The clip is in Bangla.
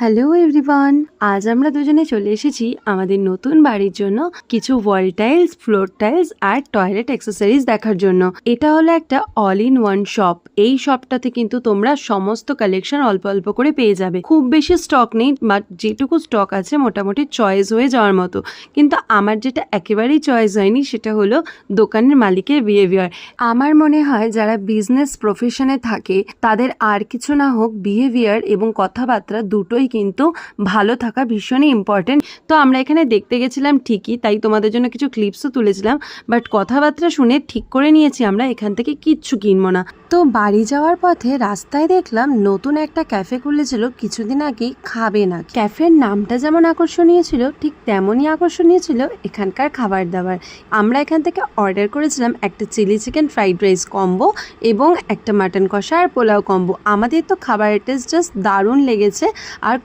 হ্যালো এভরিওয়ান, আজ আমরা দুজনে চলে এসেছি আমাদের নতুন বাড়ির জন্য কিছু ওয়াল টাইলস, ফ্লোর টাইলস আর টয়লেট অ্যাক্সেসরিজ দেখার জন্য। এটা হলো একটা অল ইন ওয়ান শপ। এই শপটাতে কিন্তু তোমরা সমস্ত কালেকশন অল্প অল্প করে পেয়ে যাবে। খুব বেশি স্টক নেই, বাট যেটুকু স্টক আছে মোটামুটি চয়েস হয়ে যাওয়ার মতো। কিন্তু আমার যেটা একেবারেই চয়েস হয়নি সেটা হলো দোকানের মালিকের বিহেভিয়ার। আমার মনে হয় যারা বিজনেস প্রফেশনে থাকে তাদের আর কিছু না হোক বিহেভিয়ার এবং কথাবার্তা দুটোই কিন্তু ভালো থাকা ভীষণই ইম্পর্টেন্ট। তো আমরা এখানে দেখতে গেছিলাম ঠিকই, তাই তোমাদের জন্য কিছু ক্লিপসও তুলেছিলাম, বাট কথাবার্তা শুনে ঠিক করে নিয়েছি আমরা এখান থেকে কিচ্ছু কিনবো না। তো বাড়ি যাওয়ার পথে রাস্তায় দেখলাম নতুন একটা ক্যাফে খুলেছিল কিছুদিন আগেই, খাবে না। ক্যাফের নামটা যেমন আকর্ষণীয় ছিল ঠিক তেমনই আকর্ষণীয় ছিল এখানকার খাবার দাবার। আমরা এখান থেকে অর্ডার করেছিলাম একটা chilli chicken fried rice combo এবং একটা মাটন কষা আর পোলাও কম্বো। আমাদের তো খাবারের টেস্ট জাস্ট দারুণ লেগেছে, আর